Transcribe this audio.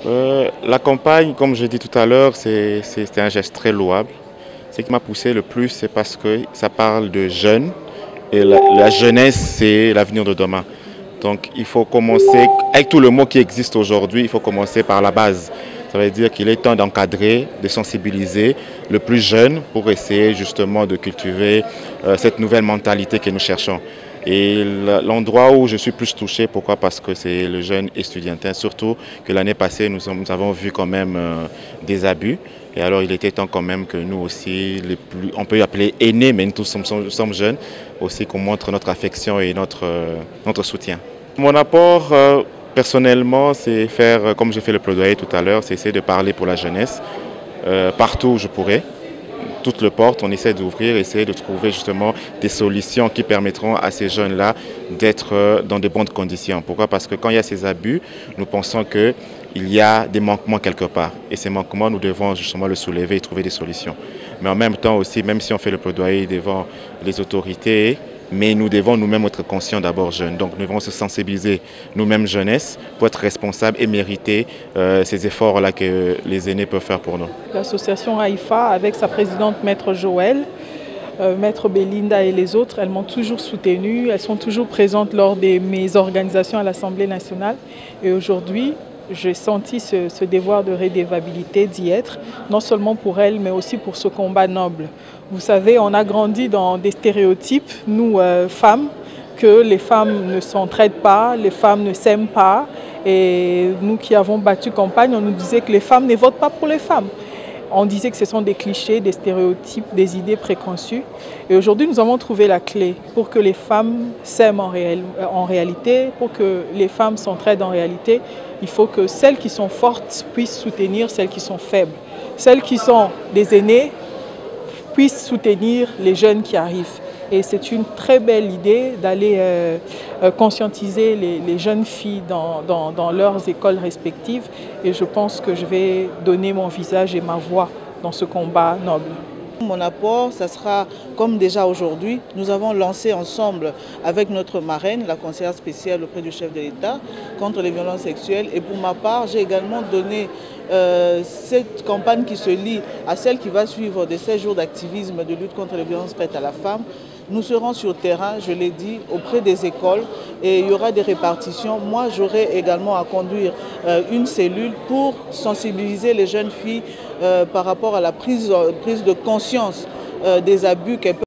La campagne, comme je l'ai dit tout à l'heure, c'était un geste très louable. Ce qui m'a poussé le plus, c'est parce que ça parle de jeunes et la jeunesse, c'est l'avenir de demain. Donc il faut commencer, avec tout le mot qui existe aujourd'hui, il faut commencer par la base. Ça veut dire qu'il est temps d'encadrer, de sensibiliser le plus jeune pour essayer justement de cultiver cette nouvelle mentalité que nous cherchons. Et l'endroit où je suis plus touché, pourquoi? Parce que c'est le jeune estudiantin, surtout que l'année passée, nous avons vu quand même des abus. Et alors, il était temps quand même que nous aussi, on peut appeler aînés, mais nous tous sommes jeunes, aussi qu'on montre notre affection et notre soutien. Mon apport, personnellement, c'est faire, comme j'ai fait le plaidoyer tout à l'heure, c'est essayer de parler pour la jeunesse, partout où je pourrais. Toutes les portes, on essaie d'ouvrir, essayer de trouver justement des solutions qui permettront à ces jeunes-là d'être dans de bonnes conditions. Pourquoi? Parce que quand il y a ces abus, nous pensons qu'il y a des manquements quelque part. Et ces manquements, nous devons justement le soulever et trouver des solutions. Mais en même temps aussi, même si on fait le plaidoyer devant les autorités, mais nous devons nous-mêmes être conscients d'abord jeunes. Donc nous devons se sensibiliser nous-mêmes jeunesse pour être responsables et mériter ces efforts-là que les aînés peuvent faire pour nous. L'association AIFA, avec sa présidente Maître Joël, Maître Belinda et les autres, elles m'ont toujours soutenue, elles sont toujours présentes lors de mes organisations à l'Assemblée nationale. Et aujourd'hui, j'ai senti ce devoir de redevabilité d'y être, non seulement pour elles, mais aussi pour ce combat noble. Vous savez, on a grandi dans des stéréotypes, nous, femmes, que les femmes ne s'entraident pas, les femmes ne s'aiment pas. Et nous qui avons battu campagne, on nous disait que les femmes ne votent pas pour les femmes. On disait que ce sont des clichés, des stéréotypes, des idées préconçues. Et aujourd'hui, nous avons trouvé la clé pour que les femmes s'aiment en réalité, pour que les femmes s'entraident en réalité. Il faut que celles qui sont fortes puissent soutenir celles qui sont faibles. Celles qui sont des aînés puissent soutenir les jeunes qui arrivent. Et c'est une très belle idée d'aller conscientiser les jeunes filles dans leurs écoles respectives. Et je pense que je vais donner mon visage et ma voix dans ce combat noble. Mon apport, ça sera comme déjà aujourd'hui, nous avons lancé ensemble avec notre marraine, la conseillère spéciale auprès du chef de l'État, contre les violences sexuelles. Et pour ma part, j'ai également donné cette campagne qui se lie à celle qui va suivre de 16 jours d'activisme de lutte contre les violences faites à la femme. Nous serons sur terrain, je l'ai dit, auprès des écoles et il y aura des répartitions. Moi, j'aurai également à conduire une cellule pour sensibiliser les jeunes filles par rapport à la prise de conscience des abus qu'elles peuvent